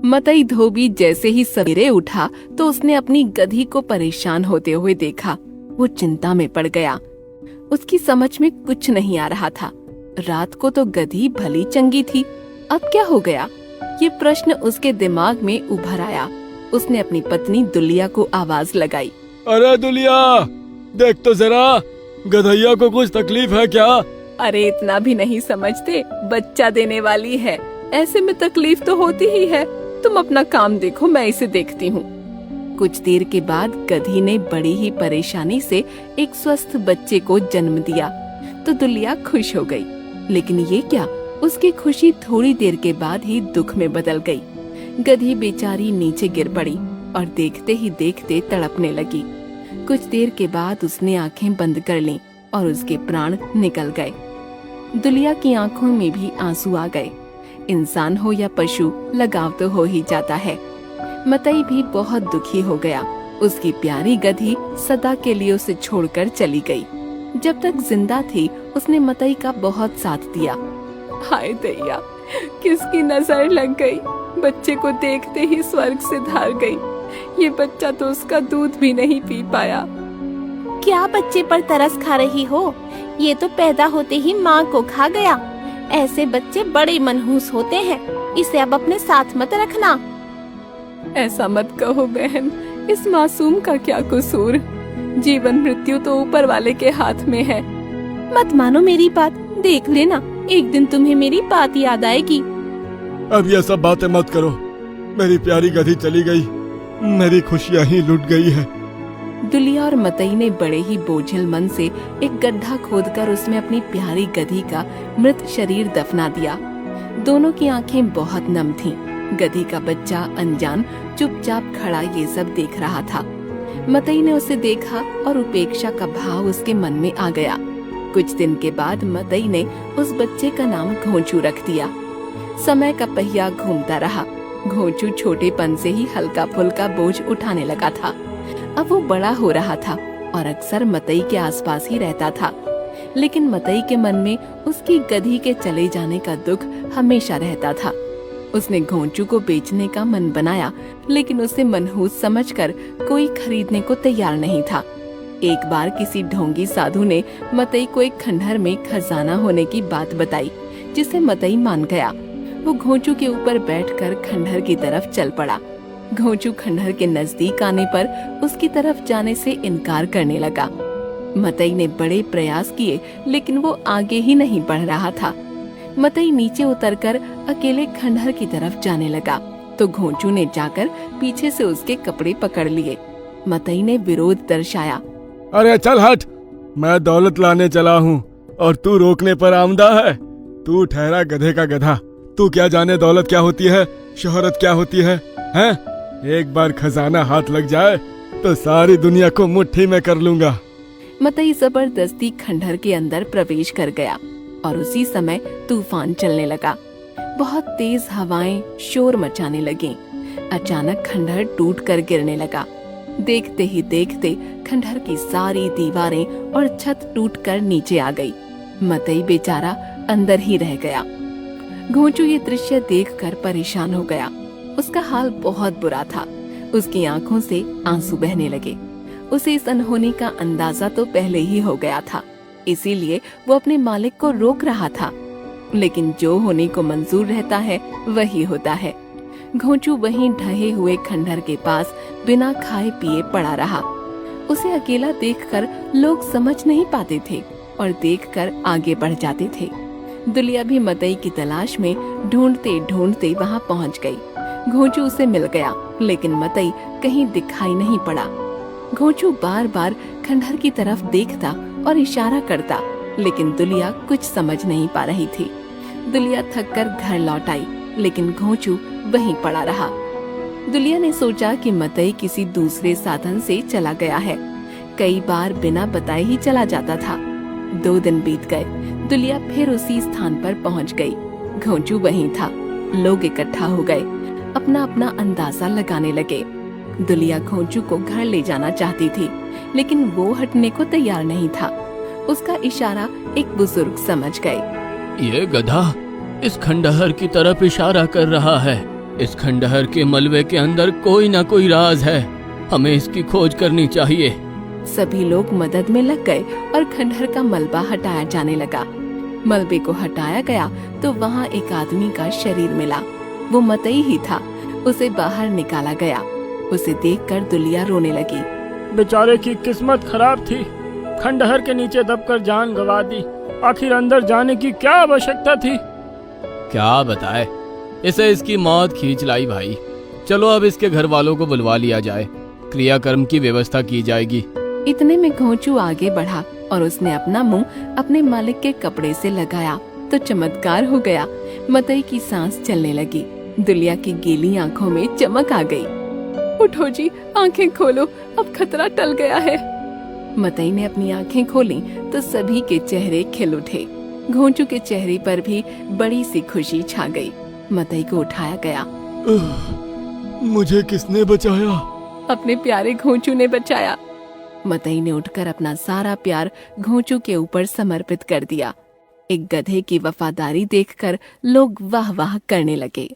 मतई धोबी जैसे ही सवेरे उठा तो उसने अपनी गधी को परेशान होते हुए देखा। वो चिंता में पड़ गया। उसकी समझ में कुछ नहीं आ रहा था। रात को तो गधी भली चंगी थी, अब क्या हो गया? ये प्रश्न उसके दिमाग में उभर आया। उसने अपनी पत्नी दुलिया को आवाज लगाई। अरे दुलिया, देख तो जरा, गधैया को कुछ तकलीफ है क्या? अरे इतना भी नहीं समझते, बच्चा देने वाली है, ऐसे में तकलीफ तो होती ही है। तुम अपना काम देखो, मैं इसे देखती हूँ। कुछ देर के बाद गधी ने बड़ी ही परेशानी से एक स्वस्थ बच्चे को जन्म दिया तो दुलिया खुश हो गई। लेकिन ये क्या, उसकी खुशी थोड़ी देर के बाद ही दुख में बदल गई। गधी बेचारी नीचे गिर पड़ी और देखते ही देखते तड़पने लगी। कुछ देर के बाद उसने आंखें बंद कर लीं और उसके प्राण निकल गए। दुलिया की आंखों में भी आंसू आ गए। इंसान हो या पशु, लगाव तो हो ही जाता है। मतई भी बहुत दुखी हो गया। उसकी प्यारी गधी सदा के लिए उसे छोड़कर चली गई। जब तक जिंदा थी उसने मतई का बहुत साथ दिया। हाय दैया, किसकी नजर लग गई, बच्चे को देखते ही स्वर्ग से धार गई। ये बच्चा तो उसका दूध भी नहीं पी पाया। क्या बच्चे पर तरस खा रही हो? ये तो पैदा होते ही माँ को खा गया। ऐसे बच्चे बड़े मनहूस होते हैं, इसे अब अपने साथ मत रखना। ऐसा मत कहो बहन, इस मासूम का क्या कसूर? जीवन मृत्यु तो ऊपर वाले के हाथ में है। मत मानो मेरी बात, देख लेना एक दिन तुम्हें मेरी बात याद आएगी। अब ये सब बातें मत करो, मेरी प्यारी गधी चली गई, मेरी खुशियाँ ही लुट गई है। दुलिया और मतई ने बड़े ही बोझिल मन से एक गड्ढा खोदकर उसमें अपनी प्यारी गधी का मृत शरीर दफना दिया। दोनों की आंखें बहुत नम थीं। गधी का बच्चा अनजान चुपचाप खड़ा ये सब देख रहा था। मतई ने उसे देखा और उपेक्षा का भाव उसके मन में आ गया। कुछ दिन के बाद मतई ने उस बच्चे का नाम घोंचू रख दिया। समय का पहिया घूमता रहा। घोंचू छोटेपन से ही हल्का फुल्का बोझ उठाने लगा था। अब वो बड़ा हो रहा था और अक्सर मतई के आसपास ही रहता था। लेकिन मतई के मन में उसकी गधी के चले जाने का दुख हमेशा रहता था। उसने घोंचू को बेचने का मन बनाया, लेकिन उसे मनहूस समझकर कोई खरीदने को तैयार नहीं था। एक बार किसी ढोंगी साधु ने मतई को एक खंडहर में खजाना होने की बात बताई, जिसे मतई मान गया। वो घोंचू के ऊपर बैठकर खंडहर की तरफ चल पड़ा। घोंचू खंडहर के नजदीक आने पर उसकी तरफ जाने से इनकार करने लगा। मतई ने बड़े प्रयास किए, लेकिन वो आगे ही नहीं बढ़ रहा था। मतई नीचे उतरकर अकेले खंडहर की तरफ जाने लगा तो घोंचू ने जाकर पीछे से उसके कपड़े पकड़ लिए। मतई ने विरोध दर्शाया। अरे चल हट, मैं दौलत लाने चला हूँ और तू रोकने पर आमदा है। तू ठहरा गधे का गधा, तू क्या जाने दौलत क्या होती है, शोहरत क्या होती है, हैं? एक बार खजाना हाथ लग जाए तो सारी दुनिया को मुट्ठी में कर लूंगा। मतई जबरदस्ती खंडहर के अंदर प्रवेश कर गया और उसी समय तूफान चलने लगा। बहुत तेज हवाएं शोर मचाने लगीं। अचानक खंडहर टूटकर गिरने लगा। देखते ही देखते खंडहर की सारी दीवारें और छत टूटकर नीचे आ गई। मतई बेचारा अंदर ही रह गया। घोंचू ये दृश्य देखकर परेशान हो गया। उसका हाल बहुत बुरा था। उसकी आंखों से आंसू बहने लगे। उसे इस अनहोनी का अंदाजा तो पहले ही हो गया था, इसीलिए वो अपने मालिक को रोक रहा था। लेकिन जो होने को मंजूर रहता है वही होता है। घोंचू वहीं ढहे हुए खंडहर के पास बिना खाए पिए पड़ा रहा। उसे अकेला देखकर लोग समझ नहीं पाते थे और देखकर आगे बढ़ जाते थे। दुलिया भी मतई की तलाश में ढूंढते ढूंढते वहां पहुंच गई। घोंचू उसे मिल गया, लेकिन मतई कहीं दिखाई नहीं पड़ा। घोंचू बार बार खंडहर की तरफ देखता और इशारा करता, लेकिन दुलिया कुछ समझ नहीं पा रही थी। दुलिया थककर घर लौट आई, लेकिन घोंचू वहीं पड़ा रहा। दुलिया ने सोचा कि मतई किसी दूसरे साधन से चला गया है। कई बार बिना बताए ही चला जाता था। 2 दिन बीत गए। दुलिया फिर उसी स्थान पर पहुंच गई। घोंचू वहीं था। लोग इकट्ठा हो गए, अपना अपना अंदाजा लगाने लगे। दुलिया घोंचू को घर ले जाना चाहती थी, लेकिन वो हटने को तैयार नहीं था। उसका इशारा एक बुजुर्ग समझ गए। ये गधा इस खंडहर की तरफ इशारा कर रहा है। इस खंडहर के मलबे के अंदर कोई ना कोई राज है, हमें इसकी खोज करनी चाहिए। सभी लोग मदद में लग गए और खंडहर का मलबा हटाया जाने लगा। मलबे को हटाया गया तो वहाँ एक आदमी का शरीर मिला। वो मतई ही था। उसे बाहर निकाला गया। उसे देखकर दुलिया रोने लगी। बेचारे की किस्मत खराब थी, खंडहर के नीचे दबकर जान गंवा दी। आखिर अंदर जाने की क्या आवश्यकता थी? क्या बताए, इसे इसकी मौत खींच लाई भाई। चलो अब इसके घर वालों को बुलवा लिया जाए, क्रियाकर्म की व्यवस्था की जाएगी। इतने में घोंचू आगे बढ़ा और उसने अपना मुंह अपने मालिक के कपड़े से लगाया तो चमत्कार हो गया। मतई की सांस चलने लगी। दुलिया की गीली आंखों में चमक आ गई। उठो जी, आंखें खोलो, अब खतरा टल गया है। मतई ने अपनी आंखें खोली तो सभी के चेहरे खिल उठे। घोंचू के चेहरे पर भी बड़ी सी खुशी छा गई। मतई को उठाया गया। मुझे किसने बचाया? अपने प्यारे घोंचू ने बचाया। मतई ने उठकर अपना सारा प्यार घोंचू के ऊपर समर्पित कर दिया। एक गधे की वफादारी देखकर लोग वाह वाह करने लगे।